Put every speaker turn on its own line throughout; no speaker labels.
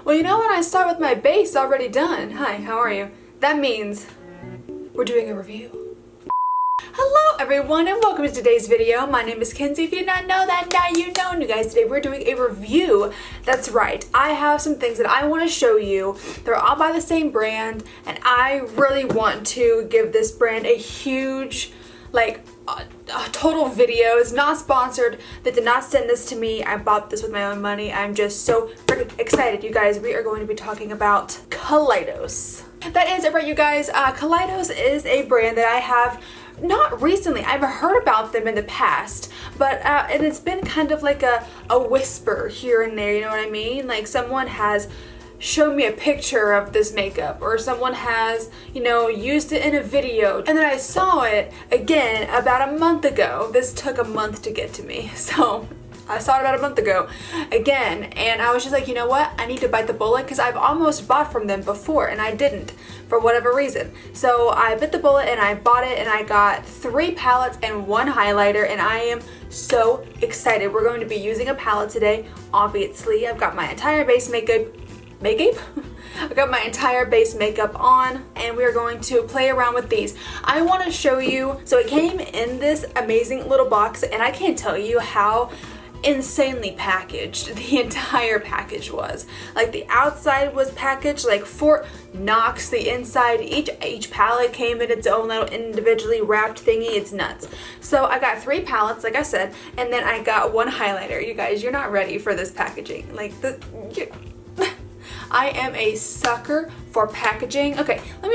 Well, you know when I start with my base already done. Hi, how are you? That means we're doing a review. Hello everyone and welcome to today's video. My name is Kenzie. If you did not know that, now you know. And you guys, today we're doing a review. That's right. I have some things that I want to show you. They're all by the same brand and I really want to give this brand a huge, a total video. It's not sponsored. They did not send this to me. I bought this with my own money. I'm just so freaking excited. You guys, we are going to be talking about Kaleidos. That is it, right, you guys. Kaleidos is a brand that I have not recently. I've heard about them in the past, but and it's been kind of like a whisper here and there, you know what I mean? Like someone has shown me a picture of this makeup, or someone has, you know, used it in a video, and then I saw it again about a month ago. This took a month to get to me, so I saw it about a month ago again, and I was just like, you know what, I need to bite the bullet, because I've almost bought from them before and I didn't for whatever reason. So I bit the bullet and I bought it, and I got 3 palettes and 1 highlighter, and I am so excited. We're going to be using a palette today. Obviously, I've got my entire base makeup I got my entire base makeup on, and we are going to play around with these. I want to show you, so it came in this amazing little box, and I can't tell you how insanely packaged the entire package was. Like the outside was packaged like Fort Knox, the inside, each palette came in its own little individually wrapped thingy. It's nuts. So I got 3 palettes, like I said, and then I got 1 highlighter. You guys, you're not ready for this packaging. I am a sucker for packaging. Okay, let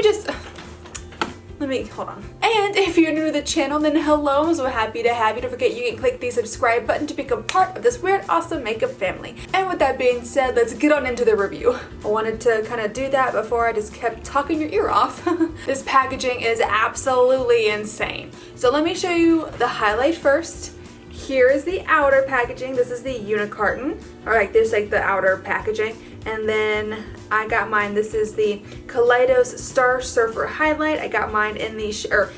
me hold on. And if you're new to the channel, then hello, I'm so happy to have you. Don't forget you can click the subscribe button to become part of this weird, awesome makeup family. And with that being said, let's get on into the review. I wanted to kind of do that before I just kept talking your ear off. This packaging is absolutely insane. So let me show you the highlight first. Here is the outer packaging. This is the unicarton, or like this, like the outer packaging. And then I got mine. This is the Kaleidos Star Surfer highlight. I got mine in the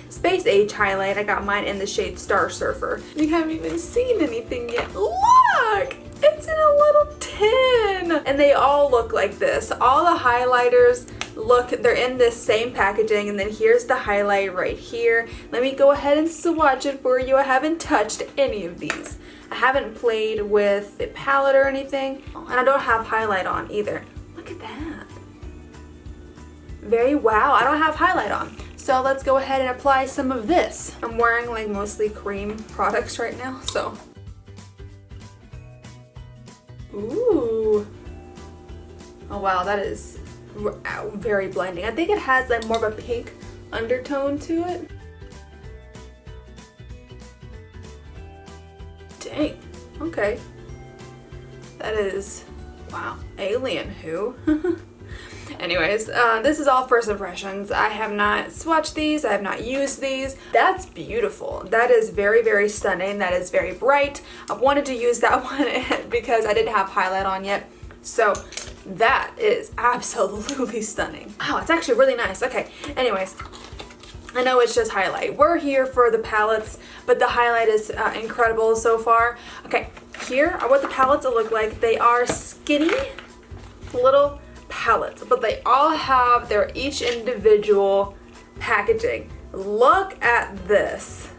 Space Age highlight. I got mine in the shade Star Surfer. You haven't even seen anything yet. Look! It's in a little tin! And they all look like this. All the highlighters look, they're in this same packaging, and then here's the highlight right here. Let me go ahead and swatch it for you. I haven't touched any of these. I haven't played with the palette or anything, and I don't have highlight on either. Look at that. Very wow, I don't have highlight on. So let's go ahead and apply some of this. I'm wearing like mostly cream products right now, so. Ooh. Oh wow, that is very blending. I think it has like more of a pink undertone to it. Dang, okay. That is, wow, alien who? Anyways, this is all first impressions. I have not swatched these, I have not used these. That's beautiful. That is very, very stunning. That is very bright. I wanted to use that one because I didn't have highlight on yet. So that is absolutely stunning. Wow, it's actually really nice. Okay, anyways, I know it's just highlight. We're here for the palettes, but the highlight is incredible so far. Okay, here are what the palettes look like. They are skinny little palettes, but they all have their each individual packaging. Look at this.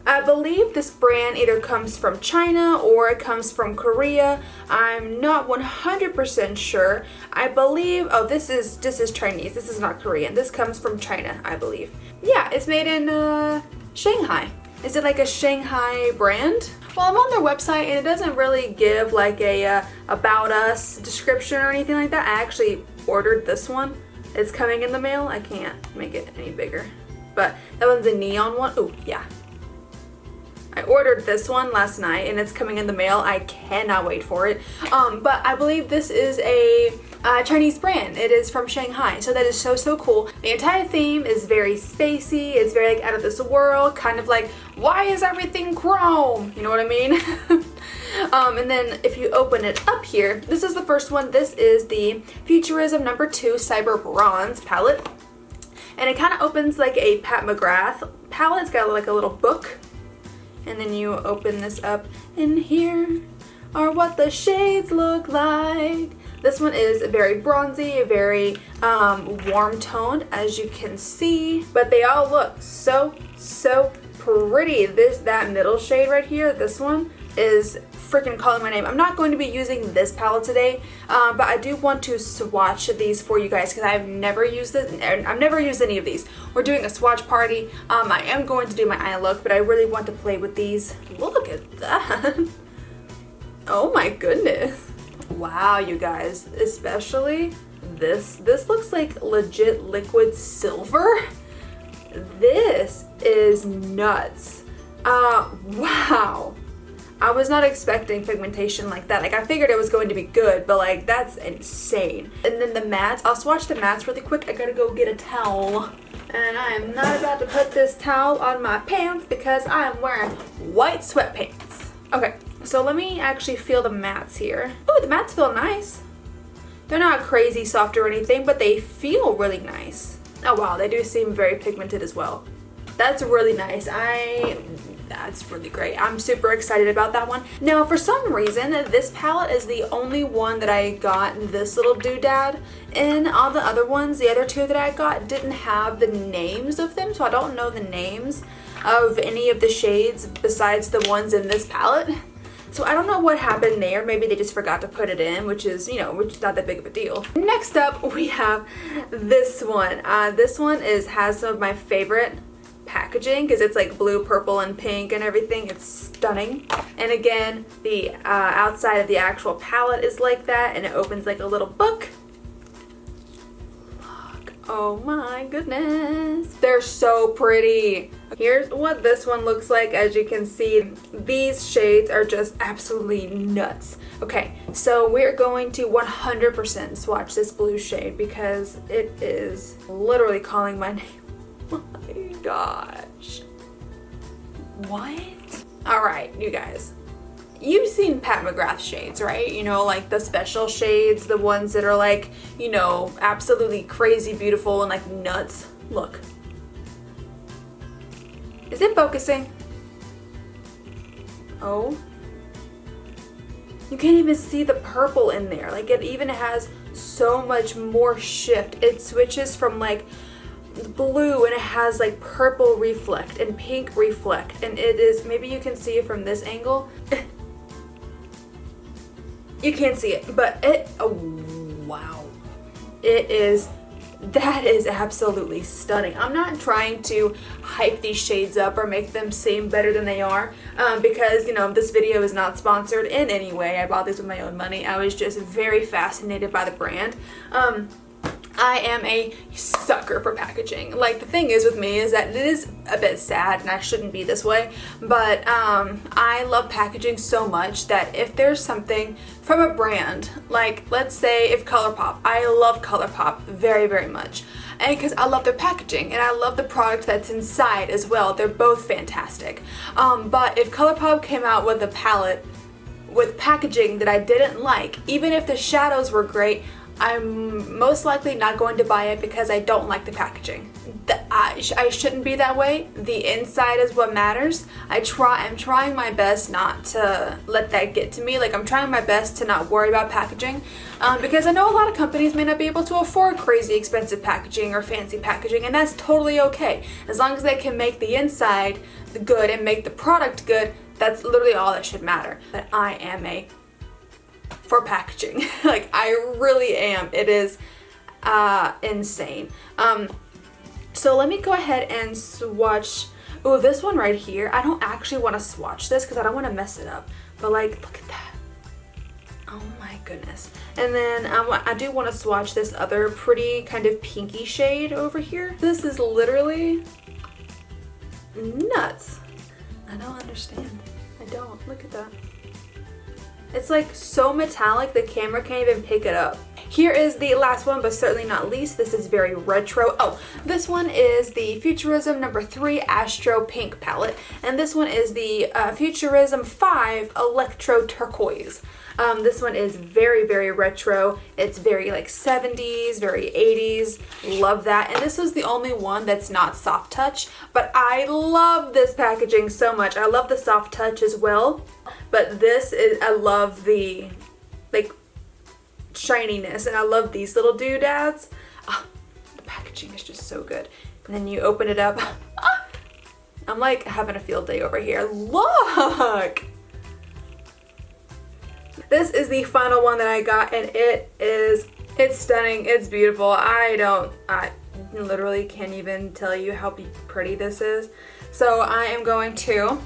I believe this brand either comes from China or it comes from Korea. I'm not 100% sure. I believe, oh, this is Chinese. This is not Korean. This comes from China, I believe. Yeah, it's made in Shanghai. Is it like a Shanghai brand? Well, I'm on their website and it doesn't really give like a about us description or anything like that. I actually ordered this one. It's coming in the mail. I can't make it any bigger, but that one's a neon one. Oh yeah. I ordered this one last night and it's coming in the mail. I cannot wait for it. But I believe this is a Chinese brand. It is from Shanghai, so that is so, so cool. The entire theme is very spacey. It's very like out of this world, kind of like, why is everything chrome? You know what I mean? And then if you open it up here, this is the first one. This is the Futurism No. 2 Cyber Bronze palette. And it kind of opens like a Pat McGrath palette. It's got like a little book. And then you open this up, and here are what the shades look like. This one is very bronzy, very warm toned, as you can see. But they all look so pretty. That middle shade right here, this one, is freaking calling my name. I'm not going to be using this palette today, but I do want to swatch these for you guys because I've never used this. I've never used any of these. We're doing a swatch party. I am going to do my eye look, but I really want to play with these. Look at that. Oh my goodness. Wow, you guys, especially this looks like legit liquid silver. This is nuts. Wow. I was not expecting pigmentation like that. Like, I figured it was going to be good, but like, that's insane. And then the mattes, I'll swatch the mattes really quick. I gotta go get a towel. And I am not about to put this towel on my pants because I am wearing white sweatpants. Okay, so let me actually feel the mattes here. Oh, the mattes feel nice. They're not crazy soft or anything, but they feel really nice. Oh wow, they do seem very pigmented as well. That's really nice. That's really great. I'm super excited about that one. Now, for some reason, this palette is the only one that I got this little doodad in. All the other ones, the other two that I got, didn't have the names of them, so I don't know the names of any of the shades besides the ones in this palette. So I don't know what happened there. Maybe they just forgot to put it in, which is, you know, which is not that big of a deal. Next up, we have this one. This one has some of my favorite packaging because it's like blue, purple, and pink and everything. It's stunning. And again, the outside of the actual palette is like that, and it opens like a little book. Look. Oh my goodness. They're so pretty. Here's what this one looks like. As you can see, these shades are just absolutely nuts. Okay, so we're going to 100% swatch this blue shade because it is literally calling my name. Oh my gosh. What? Alright, you guys. You've seen Pat McGrath shades, right? You know, like the special shades, the ones that are like, you know, absolutely crazy beautiful and like nuts. Look. Is it focusing? Oh. You can't even see the purple in there. Like, it even has so much more shift. It switches from like blue and it has like purple reflect and pink reflect, and it is, maybe you can see it from this angle. You can't see it, but it, oh wow, that is absolutely stunning. I'm not trying to hype these shades up or make them seem better than they are, because, you know, this video is not sponsored in any way. I bought these with my own money. I was just very fascinated by the brand. I am a sucker for packaging. Like, the thing is with me is that it is a bit sad and I shouldn't be this way, but I love packaging so much that if there's something from a brand, like let's say if Colourpop, I love Colourpop very, very much, and because I love their packaging and I love the product that's inside as well. They're both fantastic. But if Colourpop came out with a palette with packaging that I didn't like, even if the shadows were great, I'm most likely not going to buy it because I don't like the packaging. I shouldn't be that way. The inside is what matters. I'm trying my best not to let that get to me. Like, I'm trying my best to not worry about packaging, because I know a lot of companies may not be able to afford crazy expensive packaging or fancy packaging, and that's totally okay. As long as they can make the inside good and make the product good, that's literally all that should matter. But I am for packaging. Like, I really am. It is insane. So let me go ahead and swatch. Oh, this one right here. I don't actually want to swatch this because I don't want to mess it up. But like, look at that. Oh my goodness. And then I do want to swatch this other pretty kind of pinky shade over here. This is literally nuts. I don't understand. I don't. Look at that. It's like so metallic the camera can't even pick it up. Here is the last one, but certainly not least. This is very retro. Oh, this one is the Futurism number 3 Astro Pink palette, and this one is the Futurism 5 Electro-Turquoise. This one is very, very retro. It's very like 70s, very 80s. Love that. And this is the only one that's not soft touch, but I love this packaging so much. I love the soft touch as well, but this is, I love the like shininess, and I love these little doodads. Oh, the packaging is just so good. And then you open it up. I'm like having a field day over here. Look! This is the final one that I got, and it's stunning, it's beautiful. I literally can't even tell you how pretty this is. So I am going to, what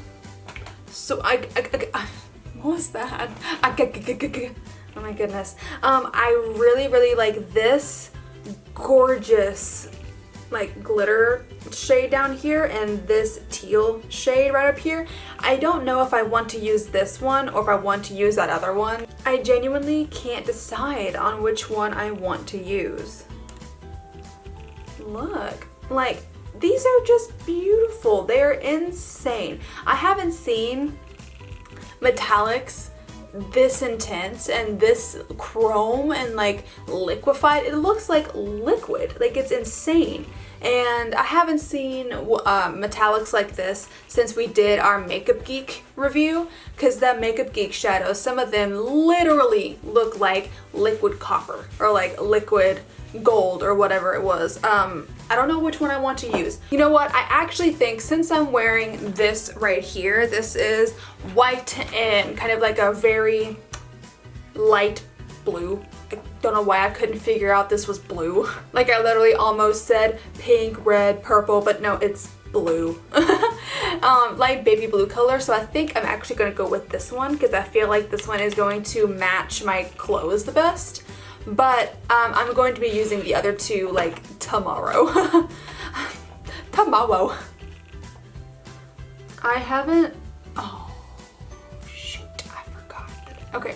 was that? Oh my goodness. I really like this gorgeous like glitter shade down here and this teal shade right up here. I don't know if I want to use this one or if I want to use that other one. I genuinely can't decide on which one I want to use. Look, like these are just beautiful. They're insane. I haven't seen metallics this intense and this chrome and like liquefied. It looks like liquid, like it's insane. And I haven't seen metallics like this since we did our Makeup Geek review, because the Makeup Geek shadows, some of them literally look like liquid copper or like liquid gold or whatever it was. I don't know which one I want to use. You know what? I actually think since I'm wearing this right here, this is white and kind of like a very light blue. I don't know why I couldn't figure out this was blue. Like I literally almost said pink, red, purple, but no, it's blue. Light baby blue color. So I think I'm actually going to go with this one because I feel like this one is going to match my clothes the best. But I'm going to be using the other two like tomorrow. Tomorrow. I haven't, oh shoot, I forgot that. Okay,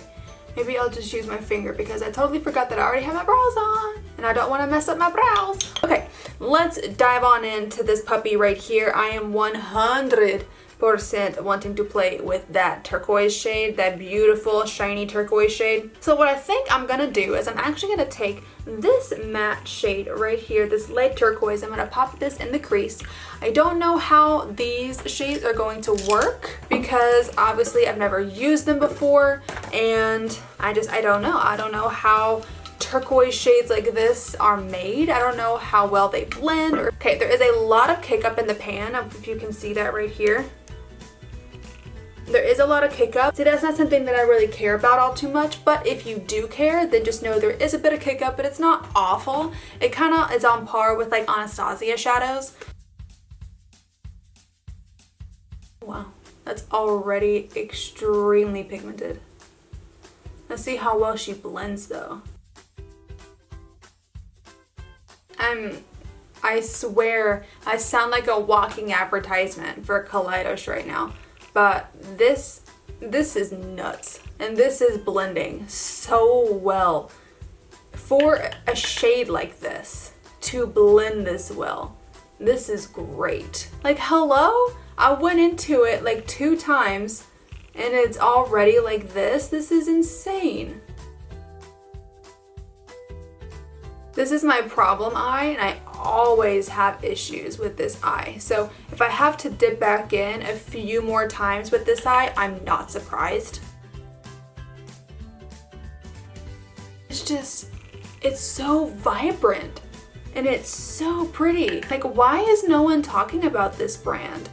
maybe I'll just use my finger because I totally forgot that I already have my brows on and I don't want to mess up my brows. Okay, let's dive on into this puppy right here. I am 100% wanting to play with that turquoise shade, that beautiful shiny turquoise shade. So what I think I'm gonna do is I'm actually gonna take this matte shade right here, this light turquoise. I'm gonna pop this in the crease. I don't know how these shades are going to work because obviously I've never used them before, and I don't know. I don't know how turquoise shades like this are made. I don't know how well they blend. Okay, there is a lot of kick up in the pan, if you can see that right here. There is a lot of kick up. See, that's not something that I really care about all too much, but if you do care, then just know there is a bit of kick up, but it's not awful. It kind of is on par with like Anastasia shadows. Wow, that's already extremely pigmented. Let's see how well she blends though. I swear I sound like a walking advertisement for Kaleidos right now. But this is nuts, and this is blending so well. For a shade like this to blend this well, this is great. Like, hello? I went into it like 2 times and it's already like this. This is insane. This is my problem eye, and I always have issues with this eye. So if I have to dip back in a few more times with this eye, I'm not surprised. It's so vibrant and it's so pretty. Like, why is no one talking about this brand?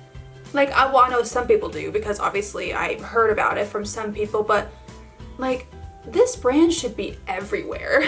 Like, I know some people do because obviously I've heard about it from some people, but like, this brand should be everywhere.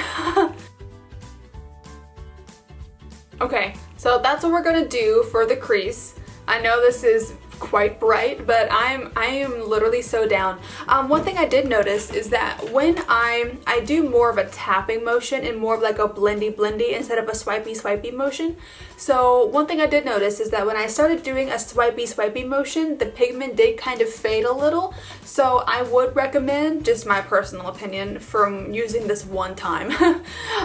Okay, so that's what we're gonna do for the crease. I know this is quite bright, but I am literally so down. One thing I did notice is that when I do more of a tapping motion and more of like a blendy instead of a swipey motion. So one thing I did notice is that when I started doing a swipey motion, the pigment did kind of fade a little. So I would recommend, just my personal opinion, from using this one time.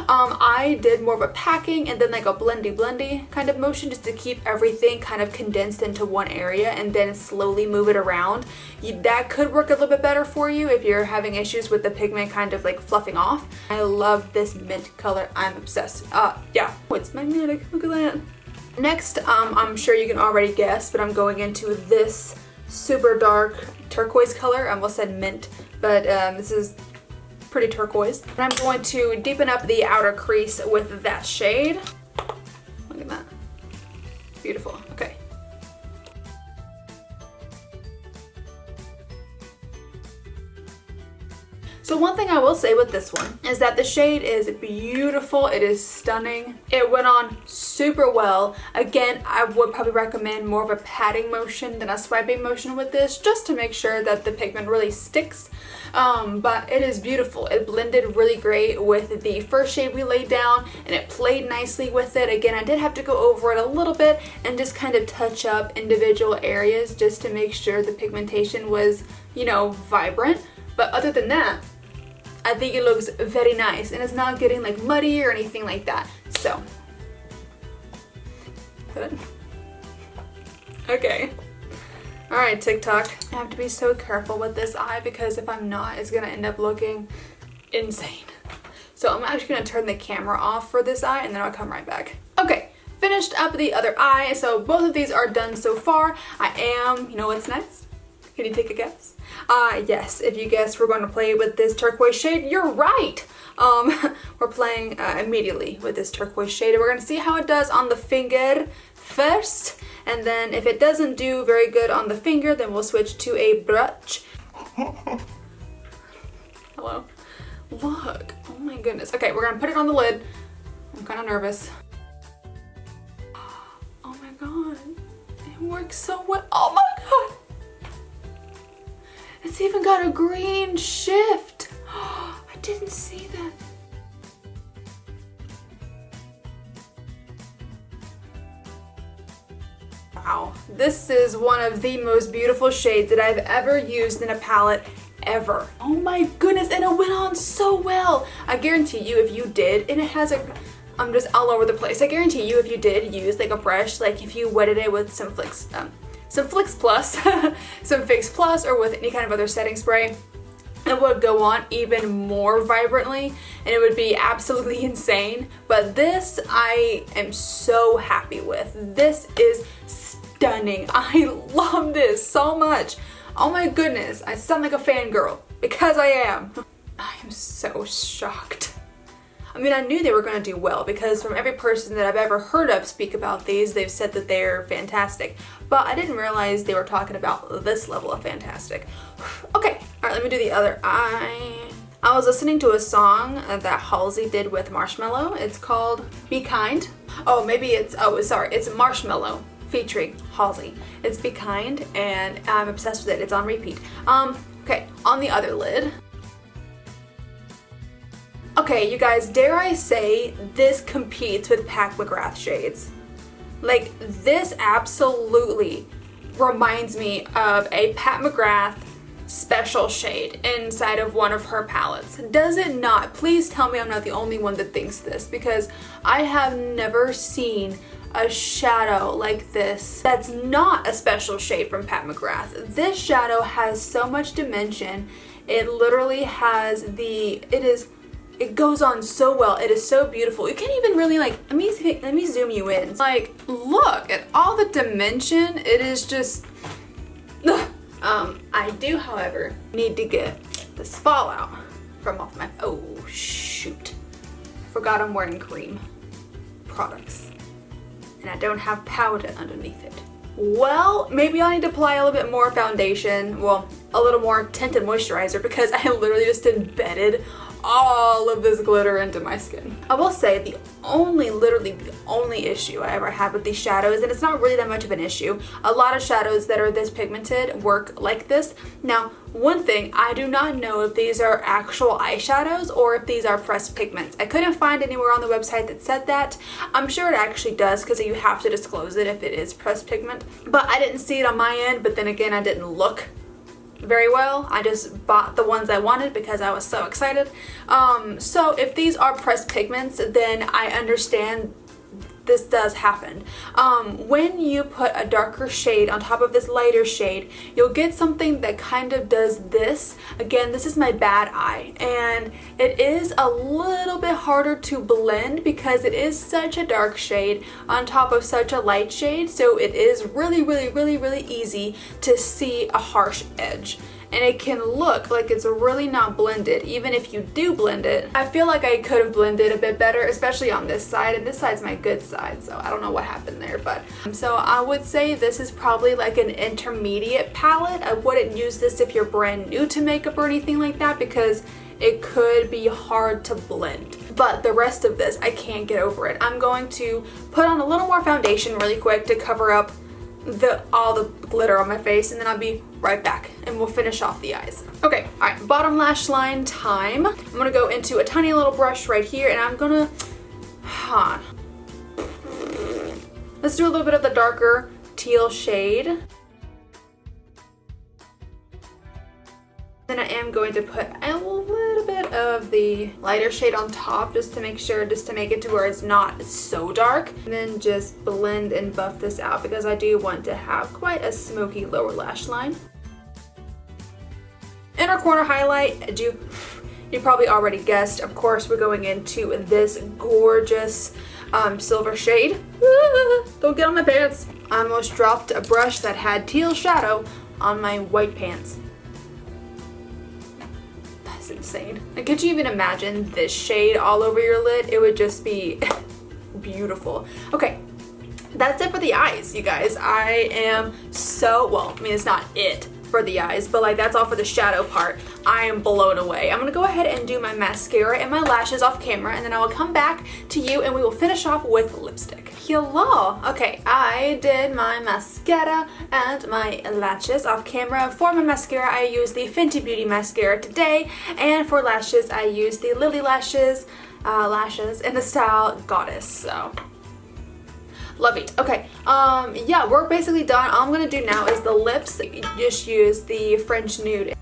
I did more of a packing and then like a blendy kind of motion just to keep everything kind of condensed into one area and then slowly move it around. That could work a little bit better for you if you're having issues with the pigment kind of like fluffing off. I love this mint color. I'm obsessed. Yeah, it's magnetic. Look at that. Next, I'm sure you can already guess, but I'm going into this super dark turquoise color. I almost said mint, but this is pretty turquoise. And I'm going to deepen up the outer crease with that shade. Look at that. Beautiful. Okay. So one thing I will say with this one is that the shade is beautiful. It is stunning. It went on super well. Again, I would probably recommend more of a patting motion than a swiping motion with this, just to make sure that the pigment really sticks. But it is beautiful. It blended really great with the first shade we laid down, and it played nicely with it. Again, I did have to go over it a little bit and just kind of touch up individual areas just to make sure the pigmentation was, you know, vibrant. But other than that, I think it looks very nice, and it's not getting like muddy or anything like that. So, good. Okay. Alright, TikTok. I have to be so careful with this eye because if I'm not, it's gonna end up looking insane. So I'm actually gonna turn the camera off for this eye and then I'll come right back. Okay, finished up the other eye. So both of these are done so far. You know what's next? Can you take a guess? Yes, if you guessed we're going to play with this turquoise shade, you're right. We're playing immediately with this turquoise shade. We're going to see how it does on the finger first, and then if it doesn't do very good on the finger, then we'll switch to a brush. Hello. Look. Oh my goodness. Okay, we're going to put it on the lid. I'm kind of nervous. Oh my god. It works so well. Oh my god. It's even got a green shift. I didn't see that. Wow, this is one of the most beautiful shades that I've ever used in a palette ever. Oh my goodness, and it went on so well. I guarantee you if you did, and it has a, I'm just all over the place. I guarantee you if you did use like a brush, like if you wetted it with some Fix Plus, some Fix Plus, or with any kind of other setting spray, it would go on even more vibrantly and it would be absolutely insane. But this I am so happy with. This is stunning. I love this so much. Oh my goodness, I sound like a fangirl because I am. I am so shocked. I mean, I knew they were going to do well because from every person that I've ever heard of speak about these, they've said that they're fantastic. But I didn't realize they were talking about this level of fantastic. Okay, alright, let me do the other eye. I was listening to a song that Halsey did with Marshmello. It's called Be Kind. Oh, maybe it's, oh, sorry, it's Marshmello featuring Halsey. It's Be Kind, and I'm obsessed with it. It's on repeat. Okay, on the other lid. Okay, you guys, dare I say this competes with McGrath shades. Like, this absolutely reminds me of a Pat McGrath special shade inside of one of her palettes. Does it not? Please tell me I'm not the only one that thinks this, because I have never seen a shadow like this that's not a special shade from Pat McGrath. This shadow has so much dimension. It literally has it goes on so well. It is so beautiful. You can't even really like, let me zoom you in. Like, look at all the dimension. It is just, ugh. I do, however, need to get this fallout from off my, oh shoot. I forgot I'm wearing cream products and I don't have powder underneath it. Well, maybe I need to apply a little bit more foundation, well, a little more tinted moisturizer, because I literally just embedded all of this glitter into my skin. I will say literally the only issue I ever had with these shadows, and it's not really that much of an issue, a lot of shadows that are this pigmented work like this. Now, one thing, I do not know if these are actual eyeshadows or if these are pressed pigments. I couldn't find anywhere on the website that said that. I'm sure it actually does, because you have to disclose it if it is pressed pigment. But I didn't see it on my end, but then again, I didn't look very well. I just bought the ones I wanted because I was so excited. So if these are pressed pigments, then I understand this does happen. When you put a darker shade on top of this lighter shade, you'll get something that kind of does this. Again, this is my bad eye, and it is a little bit harder to blend because it is such a dark shade on top of such a light shade, so it is really easy to see a harsh edge. and it can look like it's really not blended even if you do blend it. I feel like I could have blended a bit better, especially on this side, and this side's my good side, so I don't know what happened there. But so I would say this is probably like an intermediate palette. I wouldn't use this if you're brand new to makeup or anything like that because it could be hard to blend. But the rest of this, I can't get over it. I'm going to put on a little more foundation really quick to cover up all the glitter on my face, and then I'll be right back and we'll finish off the eyes. Okay, all right, bottom lash line time. I'm gonna go into a tiny little brush right here, and I'm gonna, let's do a little bit of the darker teal shade. Then I am going to put a little bit of the lighter shade on top just to make it to where it's not so dark. And then just blend and buff this out because I do want to have quite a smoky lower lash line. Inner corner highlight, you probably already guessed, of course we're going into this gorgeous silver shade. Don't get on my pants. I almost dropped a brush that had teal shadow on my white pants. That's insane. Like, could you even imagine this shade all over your lid? It would just be beautiful. Okay, that's it for the eyes, you guys. I am so, well, I mean, it's not it for the eyes, but like that's all for the shadow part. I am blown away. I'm gonna go ahead and do my mascara and my lashes off camera, and then I will come back to you and we will finish off with lipstick. Hello. Okay, I did my mascara and my lashes off camera. For my mascara, I used the Fenty Beauty mascara today, and for lashes, I used the Lilly lashes in the style Goddess. So love it. Okay, yeah, we're basically done. All I'm gonna do now is the lips. Just use the French Nude.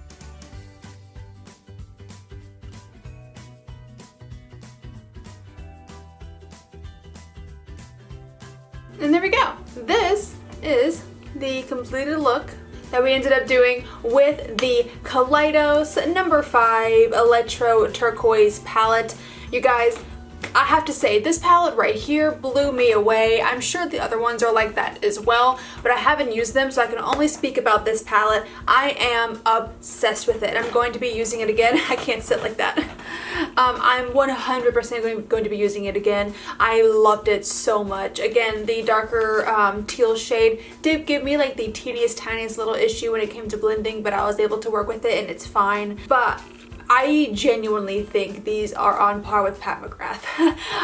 And there we go. This is the completed look that we ended up doing with the Kaleidos number 5 Electro-Turquoise palette. You guys, I have to say, this palette right here blew me away. I'm sure the other ones are like that as well, but I haven't used them, so I can only speak about this palette. I am obsessed with it. I'm going to be using it again. I can't sit like that. I'm 100% going to be using it again. I loved it so much. Again, the darker teal shade did give me like the tiniest little issue when it came to blending, but I was able to work with it and it's fine. But I genuinely think these are on par with Pat McGrath.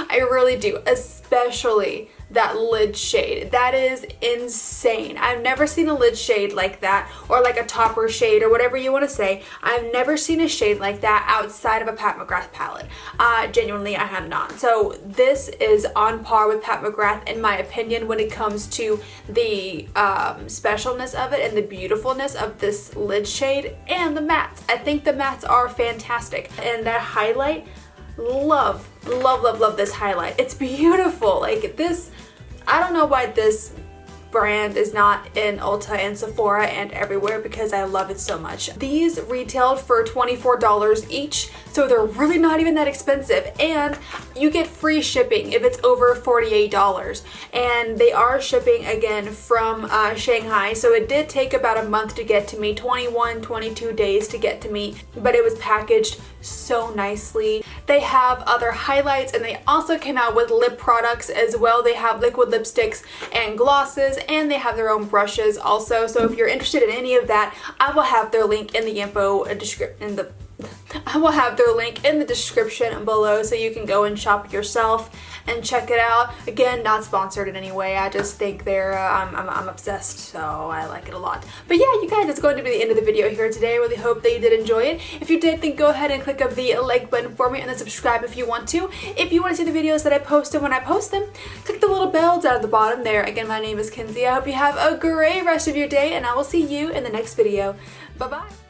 I really do, especially that lid shade. That is insane. I've never seen a lid shade like that, or like a topper shade, or whatever you want to say. I've never seen a shade like that outside of a Pat McGrath palette. Genuinely, I have not. So this is on par with Pat McGrath in my opinion when it comes to the specialness of it and the beautifulness of this lid shade and the mattes. I think the mattes are fantastic. And that highlight, love this highlight. It's beautiful. Like this, I don't know why this brand is not in Ulta and Sephora and everywhere, because I love it so much. These retailed for $24 each, so they're really not even that expensive, and you get free shipping if it's over $48. And they are shipping again from Shanghai, so it did take about a month to get to me, 22 days to get to me, but it was packaged so nicely. They have other highlights, and they also came out with lip products as well. They have liquid lipsticks and glosses, and they have their own brushes also. So if you're interested in any of that, I will have their link in the I will have their link in the description below, so you can go and shop yourself and check it out. Again, not sponsored in any way. I just think they're, I'm obsessed, so I like it a lot. But yeah, you guys, that's going to be the end of the video here today. I really hope that you did enjoy it. If you did, then go ahead and click up the like button for me, and then subscribe if you want to. If you want to see the videos that I post, and when I post them, click the little bells down at the bottom there. Again, my name is Kenzie. I hope you have a great rest of your day, and I will see you in the next video. Bye-bye.